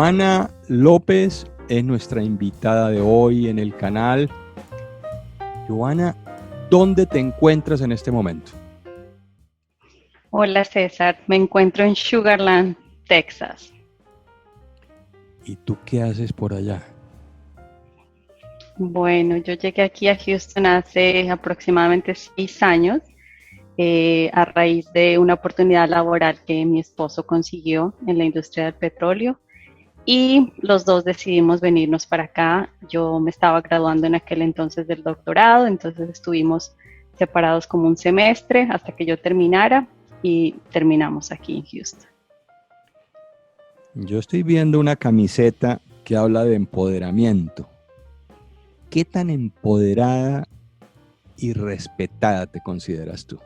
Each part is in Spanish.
Joana López es nuestra invitada de hoy en el canal. Joana, ¿dónde te encuentras en este momento? Hola César, me encuentro en Sugar Land, Texas. ¿Y tú qué haces por allá? Bueno, yo llegué aquí a Houston hace aproximadamente 6 años a raíz de una oportunidad laboral que mi esposo consiguió en la industria del petróleo y los dos decidimos venirnos para acá. Yo me estaba graduando en aquel entonces del doctorado, entonces estuvimos separados como un semestre hasta que yo terminara y terminamos aquí en Houston. Yo estoy viendo una camiseta que habla de empoderamiento. ¿Qué tan empoderada y respetada te consideras tú?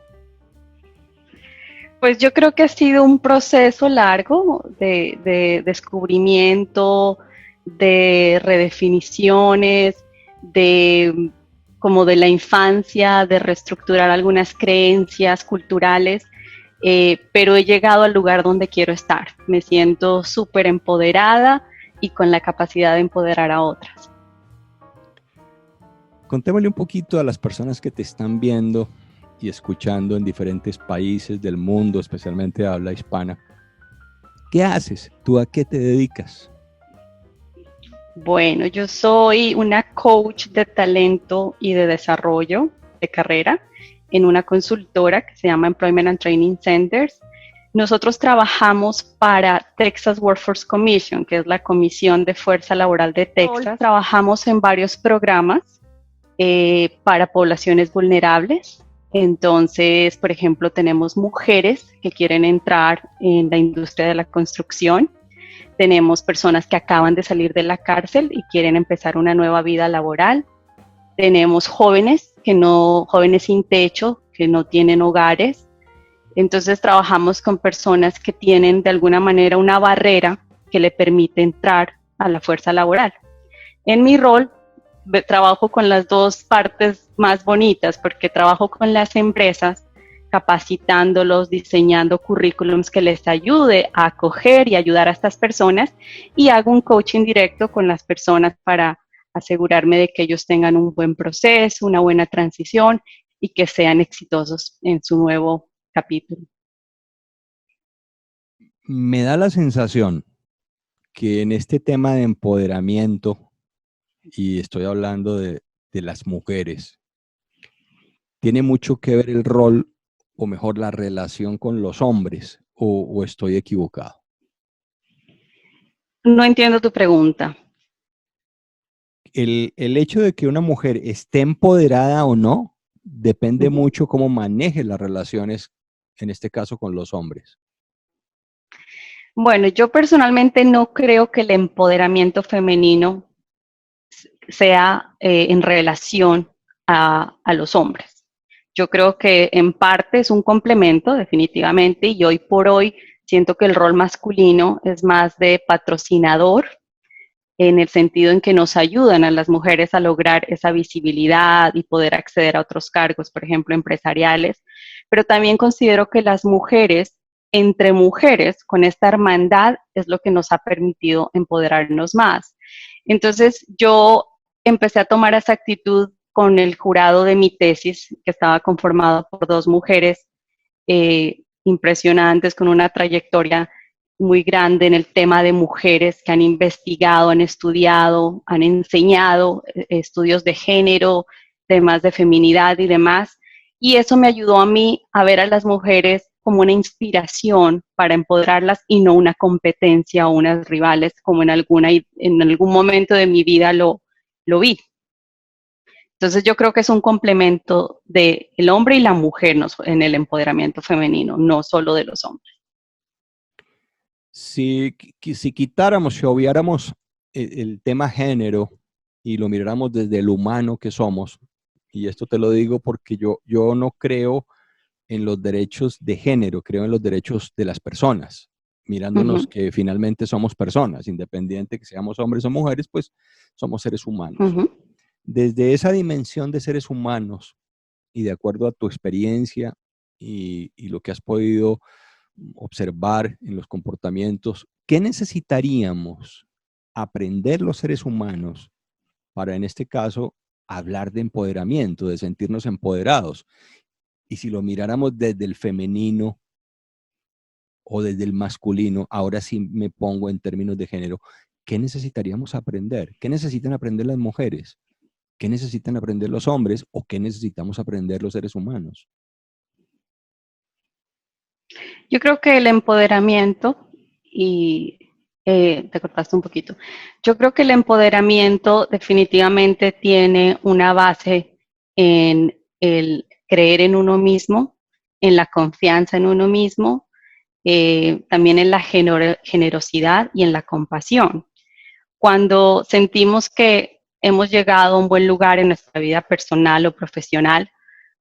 Pues yo creo que ha sido un proceso largo de descubrimiento, de redefiniciones, de como de la infancia, de reestructurar algunas creencias culturales, pero he llegado al lugar donde quiero estar. Me siento súper empoderada y con la capacidad de empoderar a otras. Contémosle un poquito a las personas que te están viendo y escuchando en diferentes países del mundo, especialmente de habla hispana. ¿Qué haces? ¿Tú a qué te dedicas? Bueno, yo soy una coach de talento y de desarrollo de carrera en una consultora que se llama Employment and Training Centers. Nosotros trabajamos para Texas Workforce Commission, que es la Comisión de Fuerza Laboral de Texas. Trabajamos en varios programas para poblaciones vulnerables. Entonces, por ejemplo, tenemos mujeres que quieren entrar en la industria de la construcción. Tenemos personas que acaban de salir de la cárcel y quieren empezar una nueva vida laboral. Tenemos jóvenes jóvenes sin techo, que no tienen hogares. Entonces trabajamos con personas que tienen de alguna manera una barrera que le permite entrar a la fuerza laboral. En mi rol trabajo con las dos partes más bonitas porque trabajo con las empresas capacitándolos, diseñando currículums que les ayude a acoger y ayudar a estas personas y hago un coaching directo con las personas para asegurarme de que ellos tengan un buen proceso, una buena transición y que sean exitosos en su nuevo capítulo. Me da la sensación que en este tema de empoderamiento, y estoy hablando de las mujeres, tiene mucho que ver el rol, o mejor, la relación con los hombres, o estoy equivocado. No entiendo tu pregunta. El hecho de que una mujer esté empoderada o no depende mucho cómo maneje las relaciones, en este caso con los hombres. Bueno, yo personalmente no creo que el empoderamiento femenino sea en relación a los hombres. Yo creo que en parte es un complemento, definitivamente, y hoy por hoy siento que el rol masculino es más de patrocinador, en el sentido en que nos ayudan a las mujeres a lograr esa visibilidad y poder acceder a otros cargos, por ejemplo, empresariales. Pero también considero que las mujeres, entre mujeres, con esta hermandad, es lo que nos ha permitido empoderarnos más. Entonces, yo empecé a tomar esa actitud con el jurado de mi tesis, que estaba conformado por dos mujeres impresionantes, con una trayectoria muy grande en el tema de mujeres que han investigado, han estudiado, han enseñado estudios de género, temas de feminidad y demás. Y eso me ayudó a mí a ver a las mujeres como una inspiración para empoderarlas y no una competencia o unas rivales como en algún momento de mi vida lo vi. Entonces yo creo que es un complemento del hombre y la mujer en el empoderamiento femenino, no solo de los hombres. Si quitáramos, si obviáramos el tema género y lo miráramos desde el humano que somos, y esto te lo digo porque yo no creo en los derechos de género, creo en los derechos de las personas, mirándonos que finalmente somos personas, independiente que seamos hombres o mujeres, pues somos seres humanos. Desde esa dimensión de seres humanos y de acuerdo a tu experiencia y lo que has podido observar en los comportamientos, ¿qué necesitaríamos aprender los seres humanos para, en este caso, hablar de empoderamiento, de sentirnos empoderados? Y si lo miráramos desde el femenino o desde el masculino, ahora sí me pongo en términos de género, ¿qué necesitaríamos aprender? ¿Qué necesitan aprender las mujeres? ¿Qué necesitan aprender los hombres? ¿O qué necesitamos aprender los seres humanos? Yo creo que el empoderamiento, y te cortaste un poquito, yo creo que el empoderamiento definitivamente tiene una base en el creer en uno mismo, en la confianza en uno mismo, también en la generosidad y en la compasión. Cuando sentimos que hemos llegado a un buen lugar en nuestra vida personal o profesional,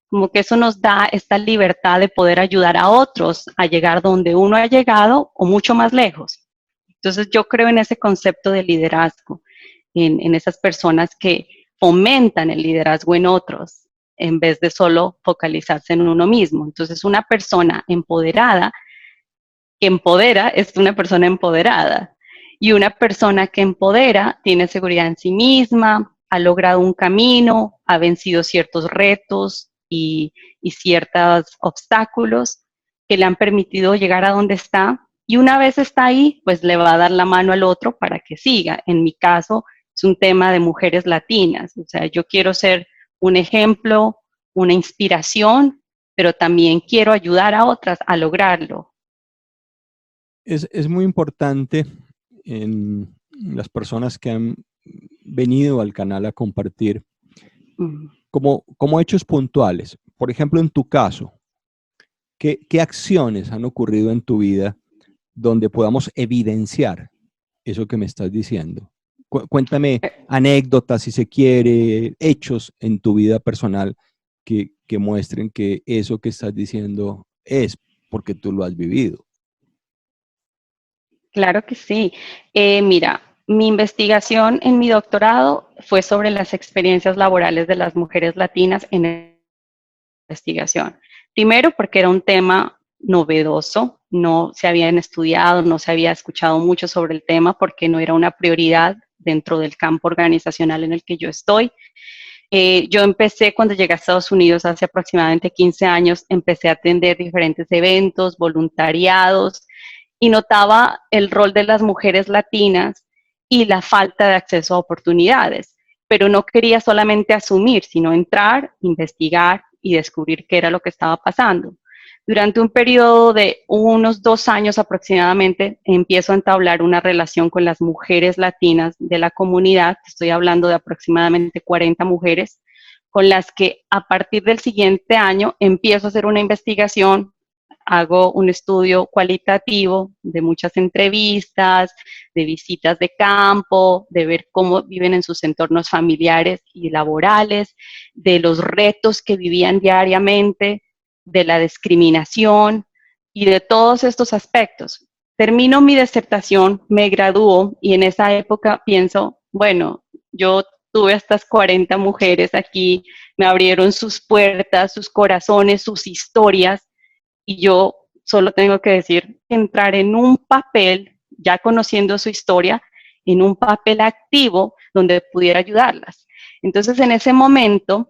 como que eso nos da esta libertad de poder ayudar a otros a llegar donde uno ha llegado o mucho más lejos. Entonces yo creo en ese concepto de liderazgo, en esas personas que fomentan el liderazgo en otros en vez de solo focalizarse en uno mismo. Entonces una persona empoderada, que empodera, es una persona empoderada. Y una persona que empodera tiene seguridad en sí misma, ha logrado un camino, ha vencido ciertos retos y ciertos obstáculos que le han permitido llegar a donde está. Y una vez está ahí, pues le va a dar la mano al otro para que siga. En mi caso, es un tema de mujeres latinas. O sea, yo quiero ser un ejemplo, una inspiración, pero también quiero ayudar a otras a lograrlo. Es muy importante en las personas que han venido al canal a compartir como hechos puntuales. Por ejemplo, en tu caso, ¿qué acciones han ocurrido en tu vida donde podamos evidenciar eso que me estás diciendo? Cuéntame anécdotas, si se quiere, hechos en tu vida personal que muestren que eso que estás diciendo es porque tú lo has vivido. Claro que sí. Mira, mi investigación en mi doctorado fue sobre las experiencias laborales de las mujeres latinas en la investigación. Primero, porque era un tema novedoso, no se habían estudiado, no se había escuchado mucho sobre el tema porque no era una prioridad dentro del campo organizacional en el que yo estoy. Yo empecé cuando llegué a Estados Unidos hace aproximadamente 15 años, empecé a atender diferentes eventos, voluntariados, y notaba el rol de las mujeres latinas y la falta de acceso a oportunidades, pero no quería solamente asumir, sino entrar, investigar y descubrir qué era lo que estaba pasando. Durante un periodo de unos 2 años aproximadamente, empiezo a entablar una relación con las mujeres latinas de la comunidad, estoy hablando de aproximadamente 40 mujeres, con las que a partir del siguiente año empiezo a hacer una investigación, hago un estudio cualitativo de muchas entrevistas, de visitas de campo, de ver cómo viven en sus entornos familiares y laborales, de los retos que vivían diariamente, de la discriminación y de todos estos aspectos. Termino mi disertación, me gradúo y en esa época pienso, bueno, yo tuve estas 40 mujeres aquí, me abrieron sus puertas, sus corazones, sus historias, y yo solo tengo que decir, entrar en un papel, ya conociendo su historia, en un papel activo donde pudiera ayudarlas. Entonces, en ese momento,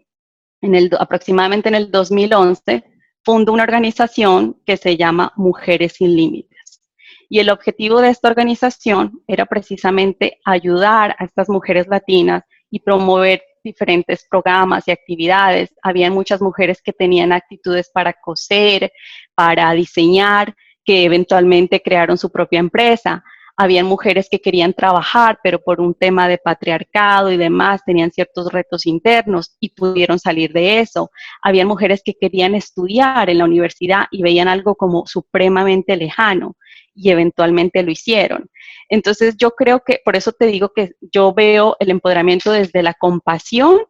aproximadamente en el 2011, fundó una organización que se llama Mujeres Sin Límites. Y el objetivo de esta organización era precisamente ayudar a estas mujeres latinas y promover diferentes programas y actividades. Había muchas mujeres que tenían actitudes para coser, para diseñar, que eventualmente crearon su propia empresa. Habían mujeres que querían trabajar, pero por un tema de patriarcado y demás tenían ciertos retos internos y pudieron salir de eso. Habían mujeres que querían estudiar en la universidad y veían algo como supremamente lejano y eventualmente lo hicieron. Entonces yo creo que, por eso te digo que yo veo el empoderamiento desde la compasión,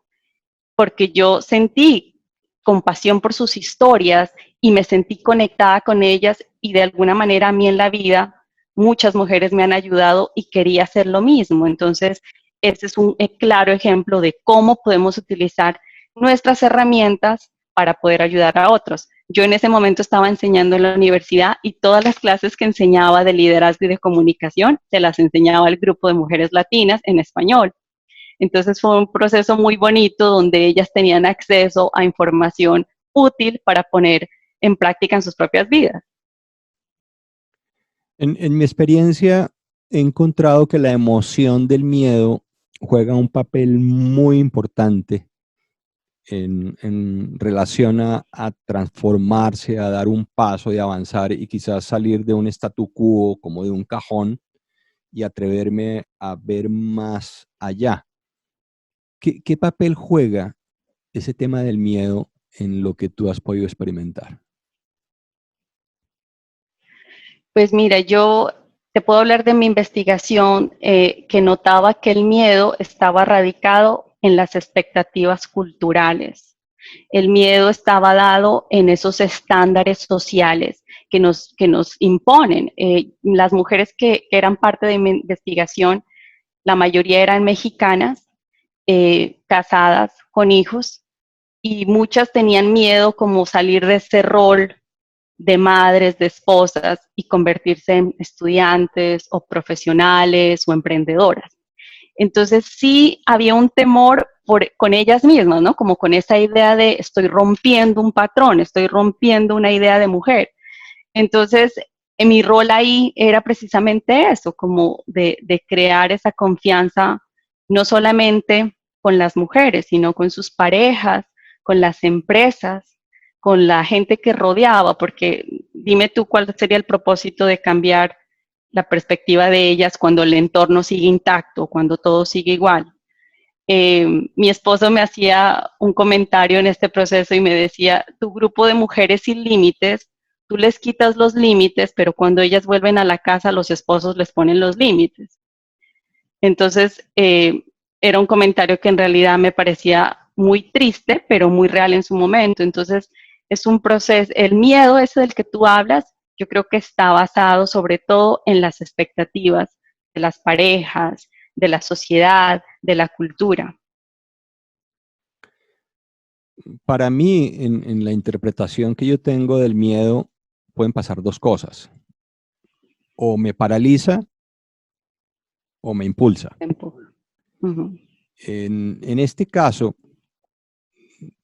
porque yo sentí compasión por sus historias y me sentí conectada con ellas y de alguna manera a mí en la vida muchas mujeres me han ayudado y quería hacer lo mismo. Entonces, ese es un claro ejemplo de cómo podemos utilizar nuestras herramientas para poder ayudar a otros. Yo en ese momento estaba enseñando en la universidad y todas las clases que enseñaba de liderazgo y de comunicación se las enseñaba al grupo de mujeres latinas en español. Entonces fue un proceso muy bonito donde ellas tenían acceso a información útil para poner en práctica en sus propias vidas. En mi experiencia he encontrado que la emoción del miedo juega un papel muy importante en relación a transformarse, a dar un paso y avanzar y quizás salir de un statu quo, como de un cajón, y atreverme a ver más allá. ¿Qué papel juega ese tema del miedo en lo que tú has podido experimentar? Pues mira, yo te puedo hablar de mi investigación que notaba que el miedo estaba radicado en las expectativas culturales. El miedo estaba dado en esos estándares sociales que nos imponen. Las mujeres que eran parte de mi investigación, la mayoría eran mexicanas, casadas, con hijos, y muchas tenían miedo como salir de ese rol de madres, de esposas y convertirse en estudiantes o profesionales o emprendedoras. Entonces sí había un temor con ellas mismas, ¿no? Como con esa idea de estoy rompiendo un patrón, estoy rompiendo una idea de mujer. Entonces, en mi rol ahí era precisamente eso, como de crear esa confianza, no solamente con las mujeres, sino con sus parejas, con las empresas, con la gente que rodeaba, porque dime tú cuál sería el propósito de cambiar la perspectiva de ellas cuando el entorno sigue intacto, cuando todo sigue igual. Mi esposo me hacía un comentario en este proceso y me decía, tu grupo de mujeres sin límites, tú les quitas los límites, pero cuando ellas vuelven a la casa, los esposos les ponen los límites. Entonces, era un comentario que en realidad me parecía muy triste, pero muy real en su momento. Entonces, es un proceso, el miedo ese del que tú hablas, yo creo que está basado sobre todo en las expectativas de las parejas, de la sociedad, de la cultura. Para mí, en la interpretación que yo tengo del miedo, pueden pasar dos cosas. O me paraliza o me impulsa. Uh-huh. En este caso,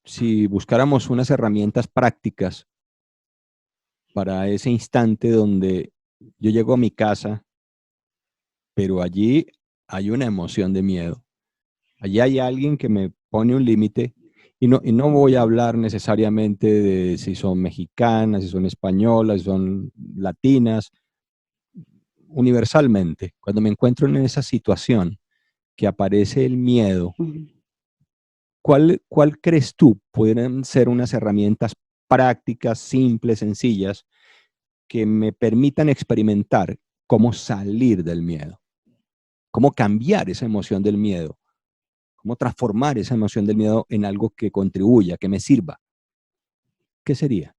si buscáramos unas herramientas prácticas para ese instante donde yo llego a mi casa, pero allí hay una emoción de miedo. Allí hay alguien que me pone un límite y no voy a hablar necesariamente de si son mexicanas, si son españolas, si son latinas, universalmente. Cuando me encuentro en esa situación que aparece el miedo, Uh-huh. ¿cuál crees tú pueden ser unas herramientas prácticas, simples, sencillas, que me permitan experimentar cómo salir del miedo? ¿Cómo cambiar esa emoción del miedo? ¿Cómo transformar esa emoción del miedo en algo que contribuya, que me sirva? ¿Qué sería?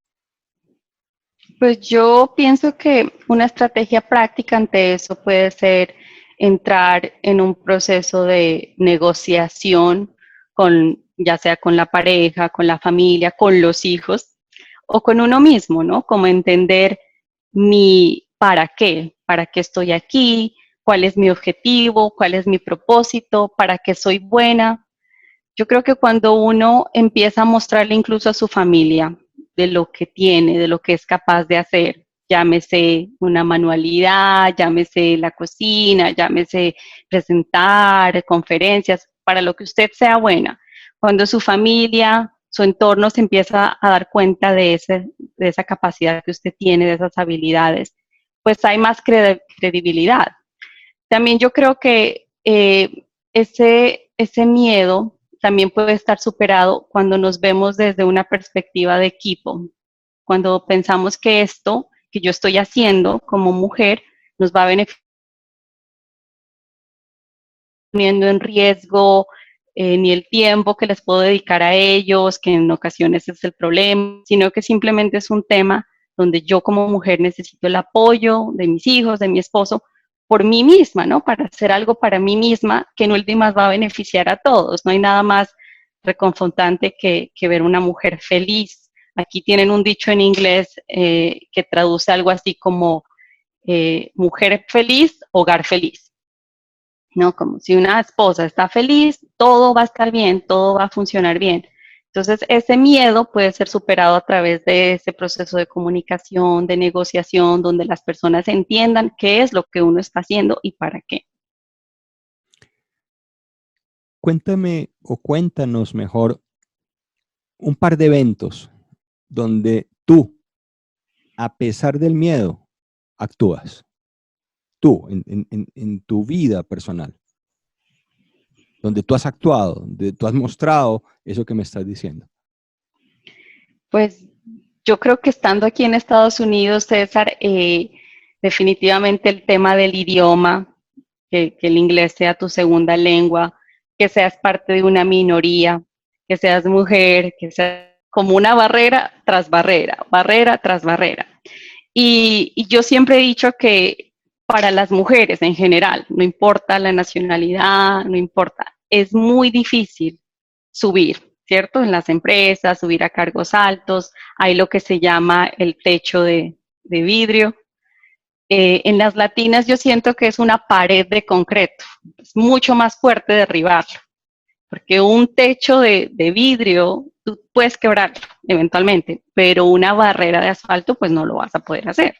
Pues yo pienso que una estrategia práctica ante eso puede ser entrar en un proceso de negociación con, ya sea con la pareja, con la familia, con los hijos o con uno mismo, ¿no? Como entender mi para qué estoy aquí, cuál es mi objetivo, cuál es mi propósito, para qué soy buena. Yo creo que cuando uno empieza a mostrarle incluso a su familia de lo que tiene, de lo que es capaz de hacer, llámese una manualidad, llámese la cocina, llámese presentar conferencias, para lo que usted sea buena. Cuando su familia, su entorno se empieza a dar cuenta de esa capacidad que usted tiene, de esas habilidades, pues hay más credibilidad. También yo creo que ese miedo también puede estar superado cuando nos vemos desde una perspectiva de equipo, cuando pensamos que esto que yo estoy haciendo como mujer nos va a beneficiar, poniendo en riesgo ni el tiempo que les puedo dedicar a ellos, que en ocasiones es el problema, sino que simplemente es un tema donde yo como mujer necesito el apoyo de mis hijos, de mi esposo, por mí misma, ¿no? Para hacer algo para mí misma que en últimas va a beneficiar a todos. No hay nada más reconfortante que ver una mujer feliz, Aquí tienen un dicho en inglés que traduce algo así como mujer feliz, hogar feliz. ¿No? Como si una esposa está feliz, todo va a estar bien, todo va a funcionar bien. Entonces, ese miedo puede ser superado a través de ese proceso de comunicación, de negociación, donde las personas entiendan qué es lo que uno está haciendo y para qué. Cuéntame o cuéntanos mejor un par de eventos donde tú, a pesar del miedo, actúas. Tú, en tu vida personal, donde tú has actuado, donde tú has mostrado eso que me estás diciendo. Pues yo creo que estando aquí en Estados Unidos, César, definitivamente el tema del idioma, que el inglés sea tu segunda lengua, que seas parte de una minoría, que seas mujer, que seas como una barrera tras barrera. Y yo siempre he dicho que para las mujeres en general, no importa la nacionalidad, no importa, es muy difícil subir, ¿cierto? En las empresas, subir a cargos altos, hay lo que se llama el techo de vidrio. En las latinas yo siento que es una pared de concreto, es mucho más fuerte derribarlo, porque un techo de vidrio tú puedes quebrarlo eventualmente, pero una barrera de asfalto pues no lo vas a poder hacer.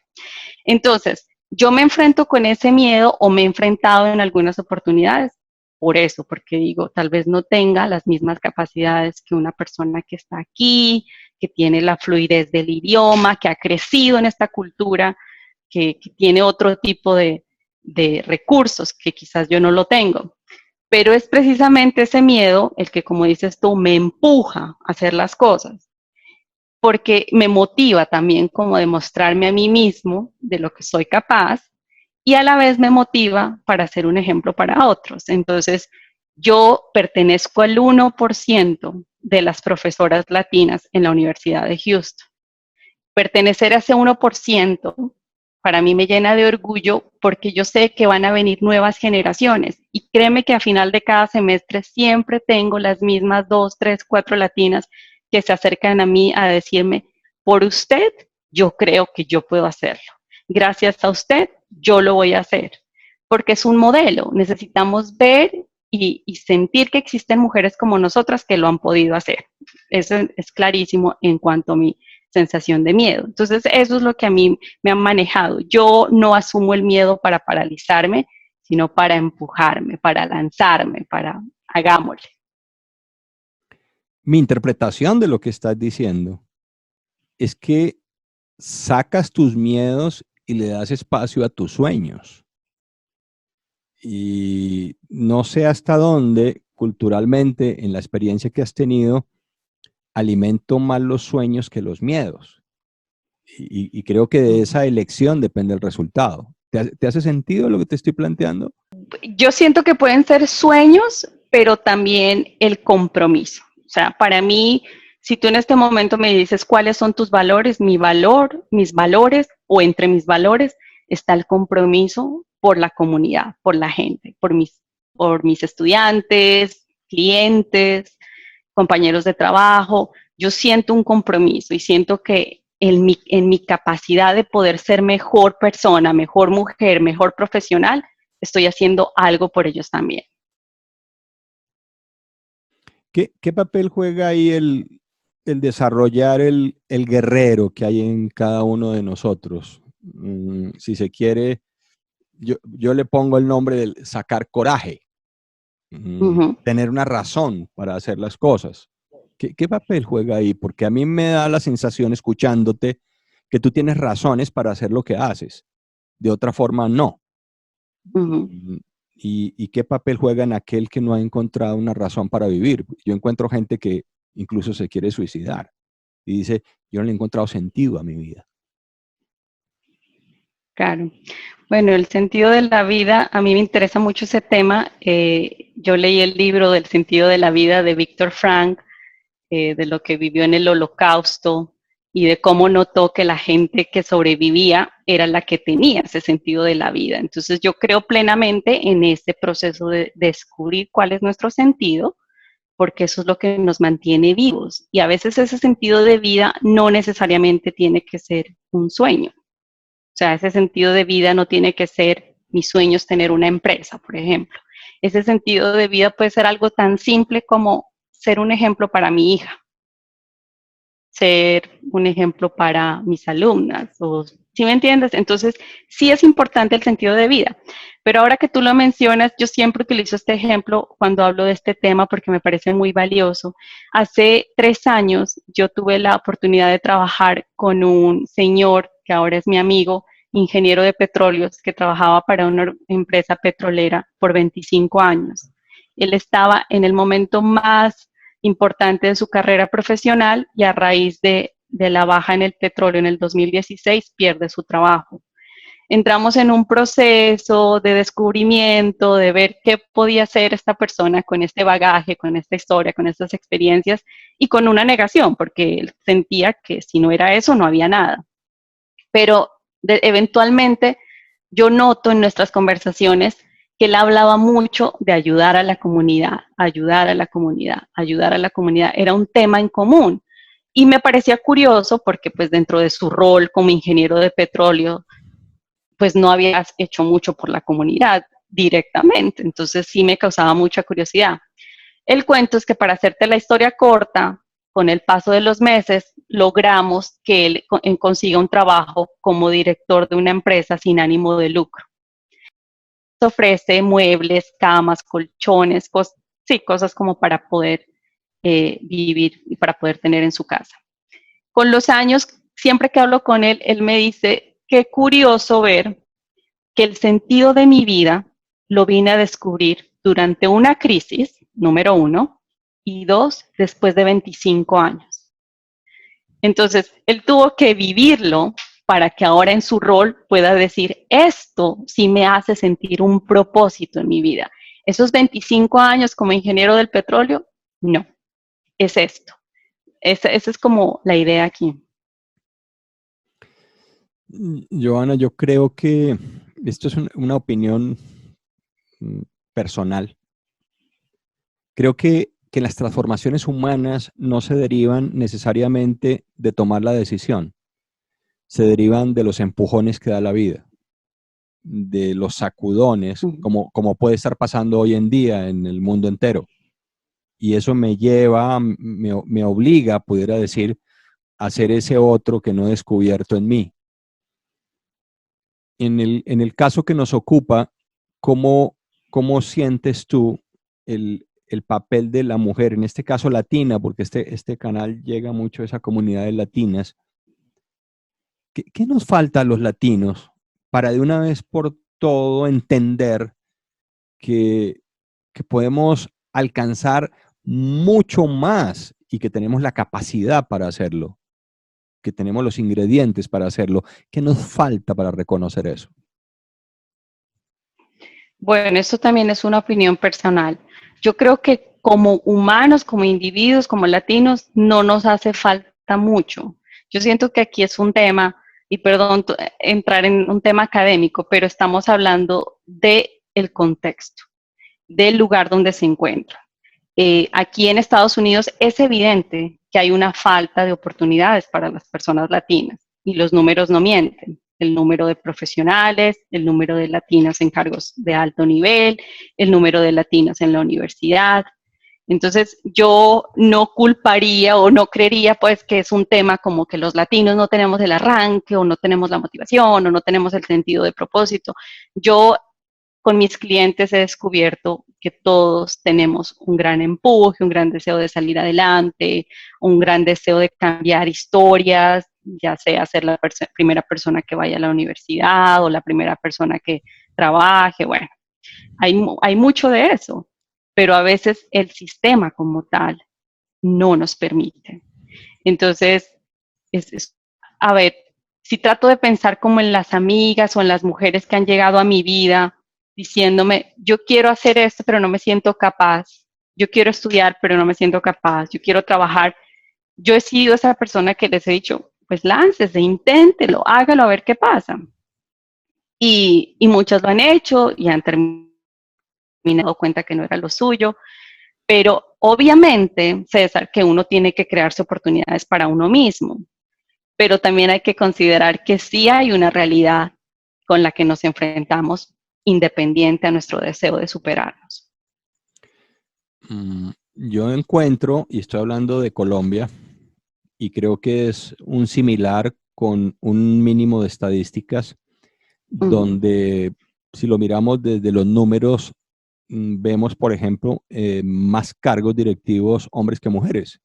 Entonces, yo me enfrento con ese miedo o me he enfrentado en algunas oportunidades por eso, porque digo, tal vez no tenga las mismas capacidades que una persona que está aquí, que tiene la fluidez del idioma, que ha crecido en esta cultura, que tiene otro tipo de recursos que quizás yo no lo tengo. Pero es precisamente ese miedo el que, como dices tú, me empuja a hacer las cosas, porque me motiva también como demostrarme a mí mismo de lo que soy capaz y a la vez me motiva para ser un ejemplo para otros. Entonces, yo pertenezco al 1% de las profesoras latinas en la Universidad de Houston. Pertenecer a ese 1% para mí me llena de orgullo porque yo sé que van a venir nuevas generaciones y créeme que a final de cada semestre siempre tengo las mismas 2, 3, 4 latinas que se acercan a mí a decirme, por usted, yo creo que yo puedo hacerlo. Gracias a usted, yo lo voy a hacer. Porque es un modelo. Necesitamos ver y sentir que existen mujeres como nosotras que lo han podido hacer. Eso es clarísimo en cuanto a mi sensación de miedo. Entonces, eso es lo que a mí me han manejado. Yo no asumo el miedo para paralizarme, sino para empujarme, para lanzarme, para hagámosle. Mi interpretación de lo que estás diciendo es que sacas tus miedos y le das espacio a tus sueños. Y no sé hasta dónde, culturalmente, en la experiencia que has tenido, alimento más los sueños que los miedos. Y creo que de esa elección depende el resultado. ¿Te hace sentido lo que te estoy planteando? Yo siento que pueden ser sueños, pero también el compromiso. O sea, para mí, si tú en este momento me dices cuáles son tus valores, mi valor, mis valores o entre mis valores está el compromiso por la comunidad, por la gente, por mis estudiantes, clientes, compañeros de trabajo. Yo siento un compromiso y siento que en mi capacidad de poder ser mejor persona, mejor mujer, mejor profesional, estoy haciendo algo por ellos también. ¿Qué papel juega ahí el desarrollar el guerrero que hay en cada uno de nosotros? Si se quiere, yo le pongo el nombre del sacar coraje, tener una razón para hacer las cosas. ¿Qué papel juega ahí? Porque a mí me da la sensación, escuchándote, que tú tienes razones para hacer lo que haces. De otra forma, no. ¿Y qué papel juega en aquel que no ha encontrado una razón para vivir? Yo encuentro gente que incluso se quiere suicidar y dice, yo no le he encontrado sentido a mi vida. Claro. Bueno, el sentido de la vida, a mí me interesa mucho ese tema. Yo leí el libro del sentido de la vida de Víctor Frank, de lo que vivió en el Holocausto y de cómo notó que la gente que sobrevivía era la que tenía ese sentido de la vida. Entonces yo creo plenamente en ese proceso de descubrir cuál es nuestro sentido, porque eso es lo que nos mantiene vivos. Y a veces ese sentido de vida no necesariamente tiene que ser un sueño. O sea, ese sentido de vida no tiene que ser, mi sueño es tener una empresa, por ejemplo. Ese sentido de vida puede ser algo tan simple como ser un ejemplo para mi hija, ser un ejemplo para mis alumnas, o, ¿sí me entiendes? Entonces, sí es importante el sentido de vida. Pero ahora que tú lo mencionas, yo siempre utilizo este ejemplo cuando hablo de este tema porque me parece muy valioso. Hace 3 años yo tuve la oportunidad de trabajar con un señor que ahora es mi amigo, ingeniero de petróleos, que trabajaba para una empresa petrolera por 25 años. Él estaba en el momento más importante de su carrera profesional y a raíz de la baja en el petróleo en el 2016 pierde su trabajo. Entramos en un proceso de descubrimiento, de ver qué podía hacer esta persona con este bagaje, con esta historia, con estas experiencias y con una negación, porque él sentía que si no era eso, no había nada. Pero eventualmente yo noto en nuestras conversaciones que él hablaba mucho de ayudar a la comunidad, ayudar a la comunidad, ayudar a la comunidad. Era un tema en común. Y me parecía curioso porque pues dentro de su rol como ingeniero de petróleo, pues no había hecho mucho por la comunidad directamente. Entonces sí me causaba mucha curiosidad. El cuento es que para hacerte la historia corta, con el paso de los meses, logramos que él consiga un trabajo como director de una empresa sin ánimo de lucro. Ofrece muebles, camas, colchones, sí, cosas como para poder vivir y para poder tener en su casa. Con los años, siempre que hablo con él, él me dice, qué curioso ver que el sentido de mi vida lo vine a descubrir durante una crisis, número 1, y 2, después de 25 años. Entonces, él tuvo que vivirlo para que ahora en su rol pueda decir, esto sí me hace sentir un propósito en mi vida. Esos 25 años como ingeniero del petróleo, no, es esto. Esa es como la idea aquí. Johanna, yo creo que esto es una opinión personal. Creo que las transformaciones humanas no se derivan necesariamente de tomar la decisión, se derivan de los empujones que da la vida, de los sacudones, como puede estar pasando hoy en día en el mundo entero. Y eso me lleva, me obliga, pudiera decir, a ser ese otro que no he descubierto en mí. En el caso que nos ocupa, ¿cómo sientes tú el papel de la mujer, en este caso latina, porque este canal llega mucho a esa comunidad de latinas? ¿Qué nos falta a los latinos para de una vez por todo entender que podemos alcanzar mucho más y que tenemos la capacidad para hacerlo, que tenemos los ingredientes para hacerlo? ¿Qué nos falta para reconocer eso? Bueno, esto también es una opinión personal. Yo creo que como humanos, como individuos, como latinos, no nos hace falta mucho. Yo siento que aquí es un tema, y perdón entrar en un tema académico, pero estamos hablando del contexto, del lugar donde se encuentra. Aquí en Estados Unidos es evidente que hay una falta de oportunidades para las personas latinas y los números no mienten. El número de profesionales, el número de latinos en cargos de alto nivel, el número de latinos en la universidad. Entonces, yo no culparía o no creería pues que es un tema como que los latinos no tenemos el arranque o no tenemos la motivación o no tenemos el sentido de propósito. Yo con mis clientes he descubierto que todos tenemos un gran empuje, un gran deseo de salir adelante, un gran deseo de cambiar historias, ya sea ser la primera persona que vaya a la universidad o la primera persona que trabaje. Bueno, hay mucho de eso, pero a veces el sistema como tal no nos permite. Entonces, a ver, si trato de pensar como en las amigas o en las mujeres que han llegado a mi vida diciéndome, yo quiero hacer esto, pero no me siento capaz, yo quiero estudiar, pero no me siento capaz, yo quiero trabajar. Yo he sido esa persona que les he dicho, pues láncese, inténtelo, hágalo a ver qué pasa. Y muchas lo han hecho y han terminado cuenta que no era lo suyo, Pero obviamente, César, que uno tiene que crearse oportunidades para uno mismo, pero también hay que considerar que sí hay una realidad con la que nos enfrentamos independiente a nuestro deseo de superarnos. Yo encuentro, y estoy hablando de Colombia, y creo que es un similar con un mínimo de estadísticas, donde si lo miramos desde los números, vemos, por ejemplo, más cargos directivos hombres que mujeres,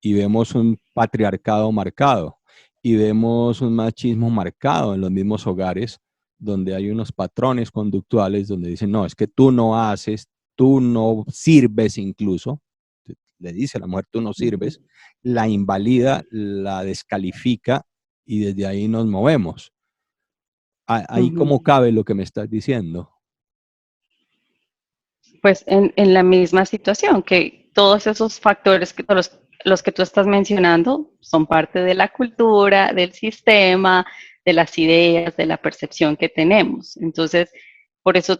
y vemos un patriarcado marcado, y vemos un machismo marcado en los mismos hogares, donde hay unos patrones conductuales donde dicen, no, es que tú no haces, tú no sirves incluso, le dice a la mujer, tú no sirves, la invalida, la descalifica y desde ahí nos movemos. Ahí cómo cabe lo que me estás diciendo. Pues en la misma situación, que todos esos factores, que los que tú estás mencionando, son parte de la cultura, del sistema, de las ideas, de la percepción que tenemos. Entonces, por eso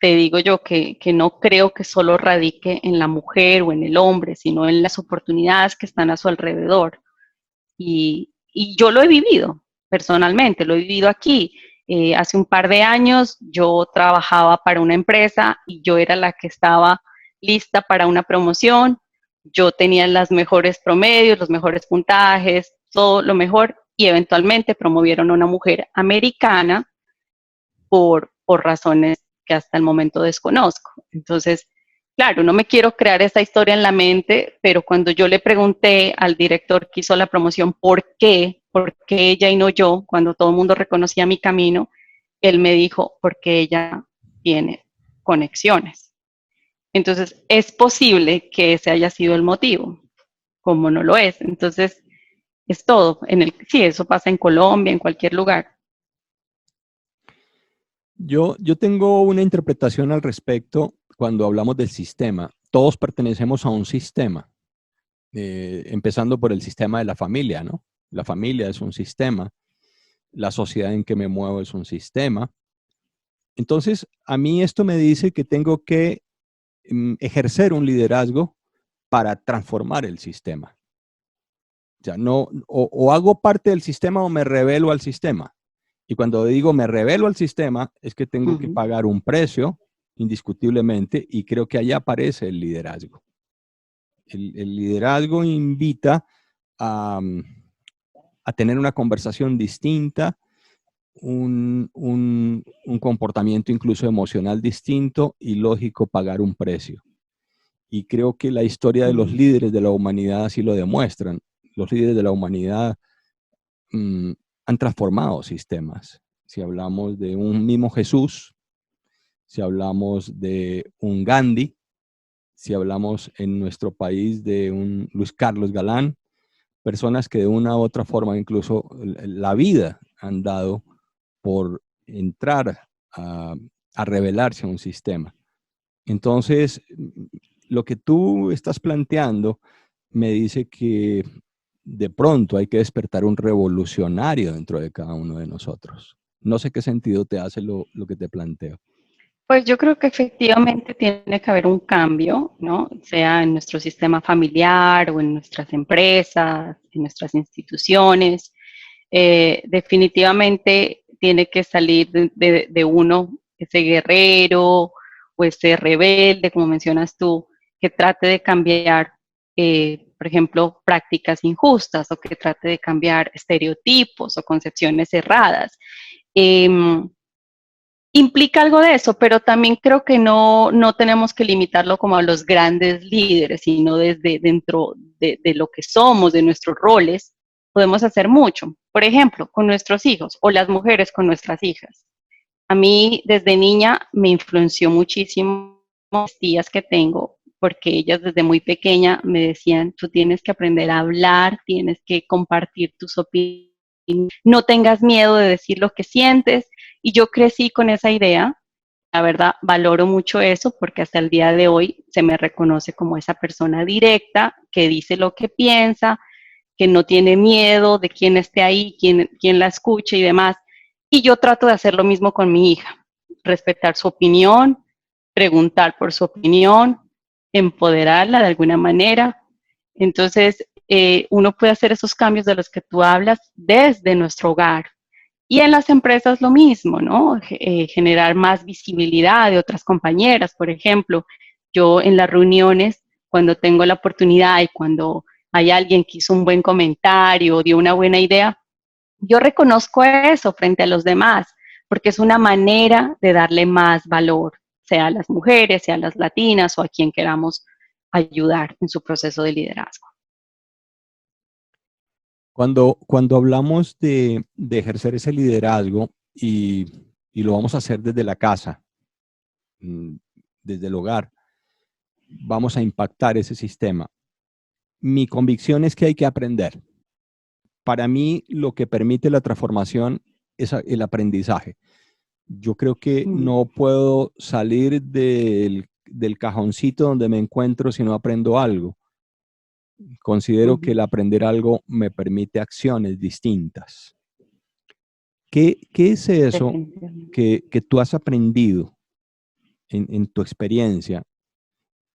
te digo yo que no creo que solo radique en la mujer o en el hombre, sino en las oportunidades que están a su alrededor. Y yo lo he vivido personalmente, lo he vivido aquí. Hace un par de años yo trabajaba para una empresa y yo era la que estaba lista para una promoción. Yo tenía los mejores promedios, los mejores puntajes, todo lo mejor, y eventualmente promovieron a una mujer americana por razones que hasta el momento desconozco. Entonces, claro, no me quiero crear esa historia en la mente, pero cuando yo le pregunté al director que hizo la promoción por qué ella y no yo, cuando todo el mundo reconocía mi camino, él me dijo, porque ella tiene conexiones. Entonces, es posible que ese haya sido el motivo, como no lo es. Entonces, es todo. Sí, eso pasa en Colombia, en cualquier lugar. Yo tengo una interpretación al respecto cuando hablamos del sistema. Todos pertenecemos a un sistema, empezando por el sistema de la familia, ¿no? La familia es un sistema, la sociedad en que me muevo es un sistema. Entonces, a mí esto me dice que tengo que ejercer un liderazgo para transformar el sistema. O sea, no, o hago parte del sistema o me rebelo al sistema. Y cuando digo me rebelo al sistema, es que tengo que pagar un precio, indiscutiblemente, y creo que ahí aparece el liderazgo. El liderazgo invita a tener una conversación distinta, un comportamiento incluso emocional distinto y lógico pagar un precio. Y creo que la historia de los líderes de la humanidad así lo demuestran. Los líderes de la humanidad han transformado sistemas. Si hablamos de un mismo Jesús, si hablamos de un Gandhi, si hablamos en nuestro país de un Luis Carlos Galán, personas que de una u otra forma incluso la vida han dado por entrar a rebelarse a un sistema. Entonces, lo que tú estás planteando me dice que de pronto hay que despertar un revolucionario dentro de cada uno de nosotros. No sé qué sentido te hace lo que te planteo. Pues yo creo que efectivamente tiene que haber un cambio, ¿no? Sea en nuestro sistema familiar o en nuestras empresas, en nuestras instituciones. Definitivamente tiene que salir de uno ese guerrero o ese rebelde, como mencionas tú, que trate de cambiar, por ejemplo, prácticas injustas o que trate de cambiar estereotipos o concepciones erradas. Implica algo de eso, pero también creo que no tenemos que limitarlo como a los grandes líderes, sino desde dentro de lo que somos, de nuestros roles, podemos hacer mucho. Por ejemplo, con nuestros hijos o las mujeres con nuestras hijas. A mí desde niña me influenció muchísimo las tías que tengo, porque ellas desde muy pequeña me decían, tú tienes que aprender a hablar, tienes que compartir tus opiniones, no tengas miedo de decir lo que sientes. Y yo crecí con esa idea. La verdad, valoro mucho eso porque hasta el día de hoy se me reconoce como esa persona directa que dice lo que piensa, que no tiene miedo de quién esté ahí, quién la escuche y demás. Y yo trato de hacer lo mismo con mi hija, respetar su opinión, preguntar por su opinión, empoderarla de alguna manera. Entonces, uno puede hacer esos cambios de los que tú hablas desde nuestro hogar. Y en las empresas lo mismo, ¿no? Generar más visibilidad de otras compañeras, por ejemplo. Yo en las reuniones, cuando tengo la oportunidad y cuando hay alguien que hizo un buen comentario, dio una buena idea, yo reconozco eso frente a los demás, porque es una manera de darle más valor, sea a las mujeres, sea a las latinas o a quien queramos ayudar en su proceso de liderazgo. Cuando hablamos de ejercer ese liderazgo y lo vamos a hacer desde la casa, desde el hogar, vamos a impactar ese sistema. Mi convicción es que hay que aprender. Para mí, lo que permite la transformación es el aprendizaje. Yo creo que no puedo salir del cajoncito donde me encuentro si no aprendo algo. Considero que el aprender algo me permite acciones distintas. ¿Qué es eso que tú has aprendido en tu experiencia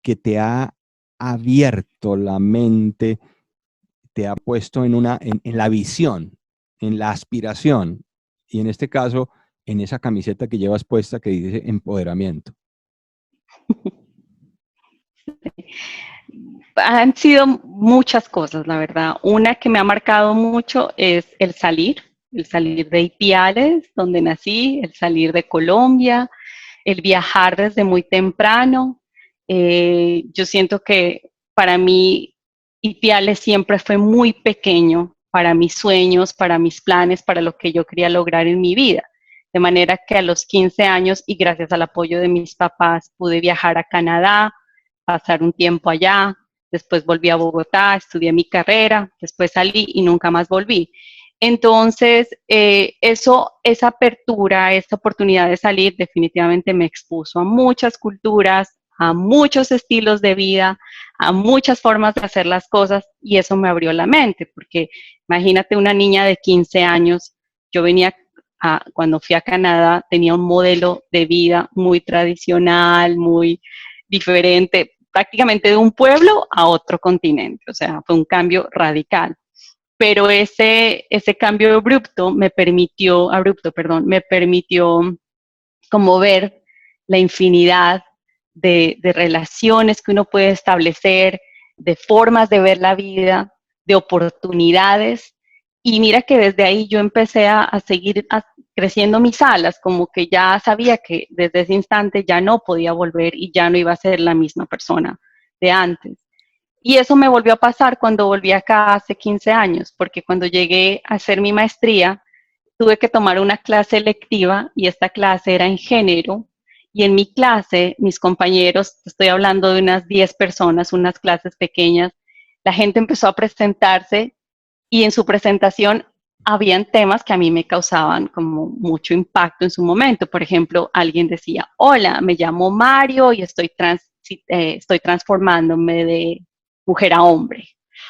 que te ha abierto la mente, te ha puesto en la visión, en la aspiración, y en este caso, en esa camiseta que llevas puesta que dice empoderamiento? Han sido muchas cosas, la verdad. Una que me ha marcado mucho es el salir de Ipiales, donde nací, el salir de Colombia, el viajar desde muy temprano. Yo siento que para mí Ipiales siempre fue muy pequeño para mis sueños, para mis planes, para lo que yo quería lograr en mi vida. De manera que a los 15 años y gracias al apoyo de mis papás pude viajar a Canadá, pasar un tiempo allá, después volví a Bogotá, estudié mi carrera, después salí y nunca más volví. Entonces, esa apertura, esa oportunidad de salir definitivamente me expuso a muchas culturas, a muchos estilos de vida, a muchas formas de hacer las cosas y eso me abrió la mente, porque imagínate una niña de 15 años, yo venía, cuando fui a Canadá, tenía un modelo de vida muy tradicional, muy diferente, prácticamente de un pueblo a otro continente, o sea, fue un cambio radical. Pero ese cambio me permitió como ver la infinidad de relaciones que uno puede establecer, de formas de ver la vida, de oportunidades. Y mira que desde ahí yo empecé a seguir creciendo mis alas, como que ya sabía que desde ese instante ya no podía volver y ya no iba a ser la misma persona de antes. Y eso me volvió a pasar cuando volví acá hace 15 años, porque cuando llegué a hacer mi maestría, tuve que tomar una clase electiva y esta clase era en género. Y en mi clase, mis compañeros, estoy hablando de unas 10 personas, unas clases pequeñas, la gente empezó a presentarse y en su presentación habían temas que a mí me causaban como mucho impacto en su momento. Por ejemplo, alguien decía, hola, me llamo Mario y estoy transformándome de mujer a hombre.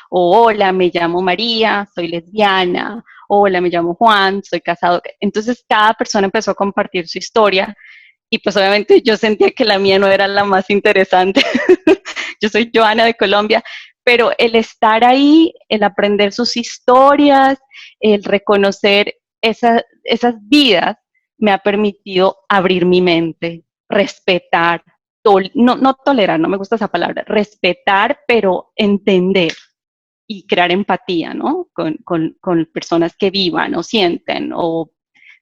O hola, me llamo María, soy lesbiana. Hola, me llamo Juan, soy casado. Entonces cada persona empezó a compartir su historia y pues obviamente yo sentía que la mía no era la más interesante. Yo soy Joana de Colombia, pero el estar ahí, el aprender sus historias, el reconocer esas vidas, me ha permitido abrir mi mente, respetar, no tolerar, no me gusta esa palabra, respetar, pero entender y crear empatía, ¿no? Con personas que vivan o sienten o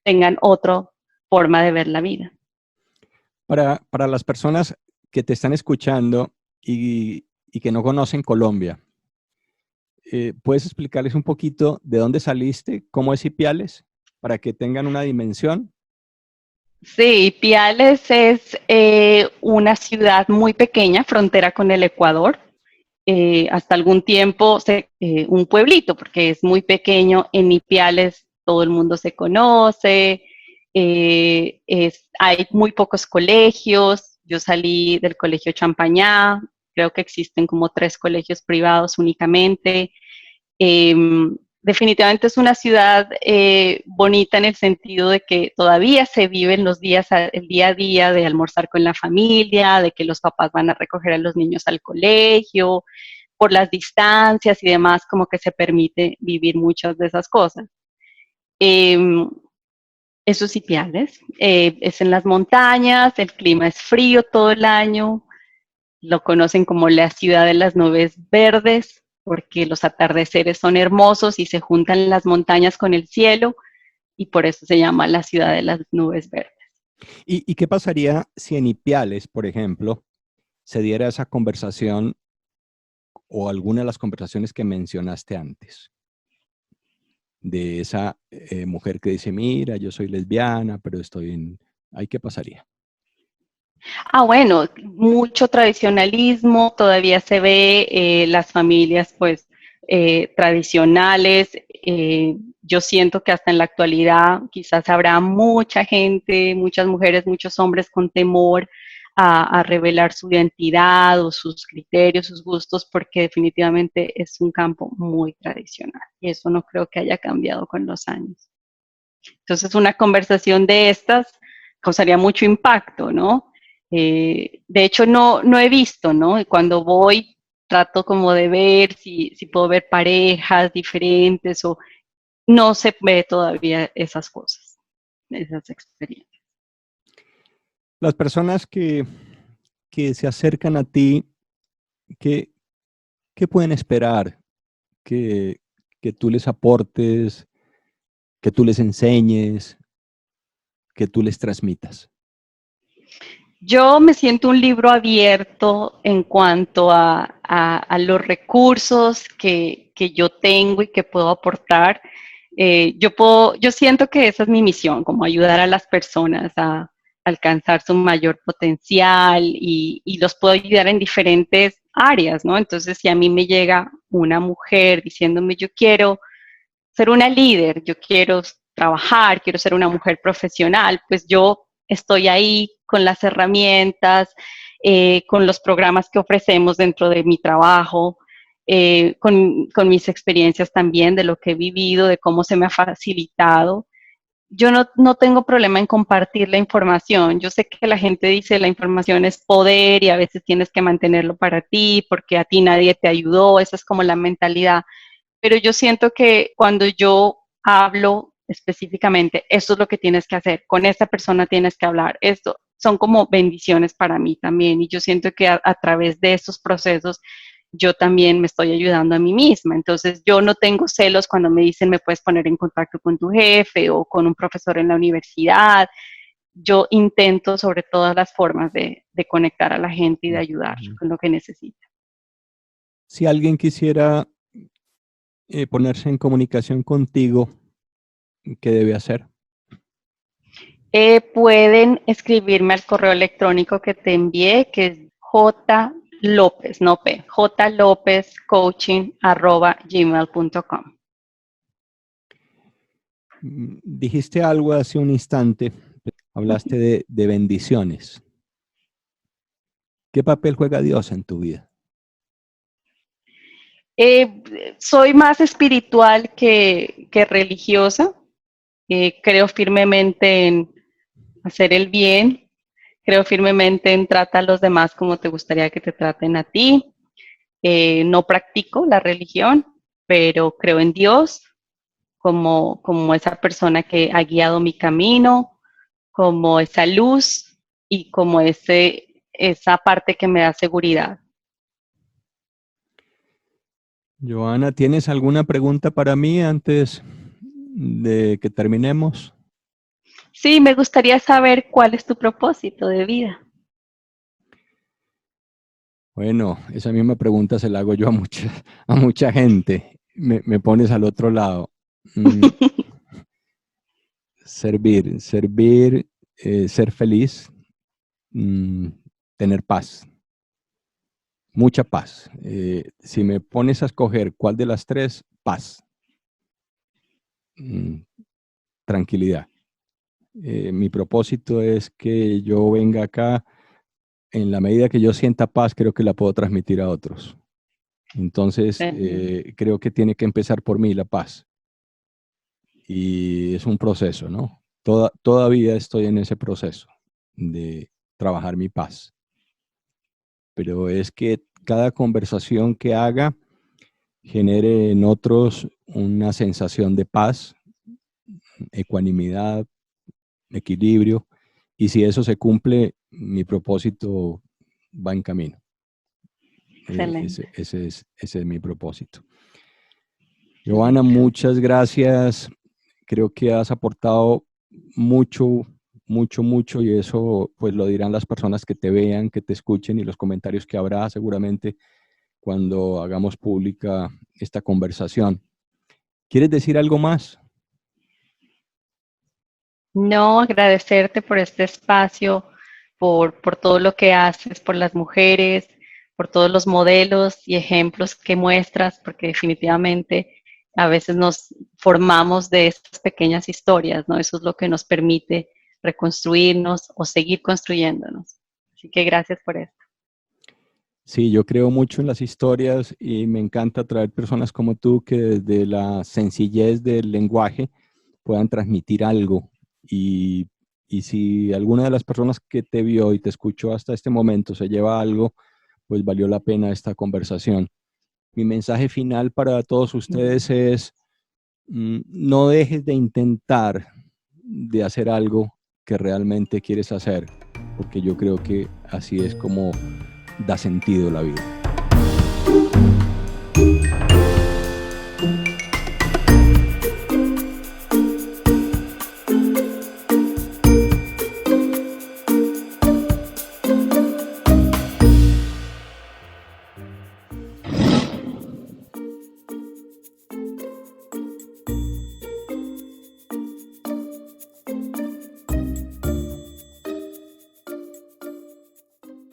tengan otra forma de ver la vida. Para las personas que te están escuchando y que no conocen Colombia, ¿puedes explicarles un poquito de dónde saliste, cómo es Ipiales, para que tengan una dimensión? Sí, Ipiales es una ciudad muy pequeña, frontera con el Ecuador. Hasta algún tiempo un pueblito, porque es muy pequeño. En Ipiales todo el mundo se conoce, hay muy pocos colegios. Yo salí del colegio Champañá, creo que existen como 3 colegios privados únicamente. definitivamente es una ciudad bonita en el sentido de que todavía se viven los días, el día a día de almorzar con la familia, de que los papás van a recoger a los niños al colegio, por las distancias y demás, como que se permite vivir muchas de esas cosas. Eso es Ipiales, es en las montañas, el clima es frío todo el año, lo conocen como la ciudad de las nubes verdes, porque los atardeceres son hermosos y se juntan las montañas con el cielo, y por eso se llama la ciudad de las nubes verdes. ¿Y qué pasaría si en Ipiales, por ejemplo, se diera esa conversación o alguna de las conversaciones que mencionaste antes? De esa mujer que dice, mira, yo soy lesbiana, pero estoy en... ¿Ahí qué pasaría? Bueno, mucho tradicionalismo, todavía se ve las familias pues tradicionales. Yo siento que hasta en la actualidad quizás habrá mucha gente, muchas mujeres, muchos hombres con temor a revelar su identidad o sus criterios, sus gustos, porque definitivamente es un campo muy tradicional y eso no creo que haya cambiado con los años. Entonces, una conversación de estas causaría mucho impacto, ¿no? De hecho, no he visto, ¿no? Y cuando voy, trato como de ver si puedo ver parejas diferentes o no se ve todavía esas cosas, esas experiencias. Las personas que se acercan a ti, ¿qué, qué pueden esperar? Que tú les aportes, que tú les enseñes, que tú les transmitas. Yo me siento un libro abierto en cuanto a los recursos que yo tengo y que puedo aportar. Yo siento que esa es mi misión, como ayudar a las personas a alcanzar su mayor potencial y los puedo ayudar en diferentes áreas, ¿no? Entonces, si a mí me llega una mujer diciéndome, yo quiero ser una líder, yo quiero trabajar, quiero ser una mujer profesional, pues yo estoy ahí con las herramientas, con los programas que ofrecemos dentro de mi trabajo, con mis experiencias también de lo que he vivido, de cómo se me ha facilitado. Yo no tengo problema en compartir la información. Yo sé que la gente dice la información es poder y a veces tienes que mantenerlo para ti porque a ti nadie te ayudó. Esa es como la mentalidad, pero yo siento que cuando yo hablo específicamente, esto es lo que tienes que hacer, con esta persona tienes que hablar, esto son como bendiciones para mí también y yo siento que a través de estos procesos yo también me estoy ayudando a mí misma. Entonces yo no tengo celos cuando me dicen me puedes poner en contacto con tu jefe o con un profesor en la universidad. Yo intento sobre todas las formas de conectar a la gente y de ayudar con lo que necesita. Si alguien quisiera ponerse en comunicación contigo, ¿qué debe hacer? Pueden escribirme al correo electrónico que te envié, que es jlopez, no p, jlopezcoaching@gmail.com. Dijiste algo hace un instante, hablaste de bendiciones. ¿Qué papel juega Dios en tu vida? Soy más espiritual que religiosa. Creo firmemente en hacer el bien. Creo firmemente en tratar a los demás como te gustaría que te traten a ti. No practico la religión, pero creo en Dios como esa persona que ha guiado mi camino, como esa luz y como esa parte que me da seguridad. Joana, ¿tienes alguna pregunta para mí antes de que terminemos? Sí, me gustaría saber cuál es tu propósito de vida. Bueno, esa misma pregunta se la hago yo a mucha gente. Me pones al otro lado. Servir, ser feliz, tener paz, mucha paz. Si me pones a escoger cuál de las tres, paz, tranquilidad. Mi propósito es que yo venga acá, en la medida que yo sienta paz, creo que la puedo transmitir a otros. Entonces, creo que tiene que empezar por mí la paz. Y es un proceso, ¿no? Todavía estoy en ese proceso de trabajar mi paz. Pero es que cada conversación que haga genere en otros una sensación de paz, ecuanimidad, equilibrio. Y si eso se cumple, mi propósito va en camino. Excelente. Ese es mi propósito. Johanna, muchas gracias. Creo que has aportado mucho, mucho, mucho, y eso pues lo dirán las personas que te vean, que te escuchen, y los comentarios que habrá seguramente cuando hagamos pública esta conversación. ¿Quieres decir algo más? No, agradecerte por este espacio, por todo lo que haces por las mujeres, por todos los modelos y ejemplos que muestras, porque definitivamente a veces nos formamos de estas pequeñas historias, ¿no? Eso es lo que nos permite reconstruirnos o seguir construyéndonos. Así que gracias por esto. Sí, yo creo mucho en las historias y me encanta traer personas como tú que desde la sencillez del lenguaje puedan transmitir algo. Y si alguna de las personas que te vio y te escuchó hasta este momento se lleva algo, pues valió la pena esta conversación. Mi mensaje final para todos ustedes es, no dejes de intentar de hacer algo que realmente quieres hacer, porque yo creo que así es como da sentido la vida.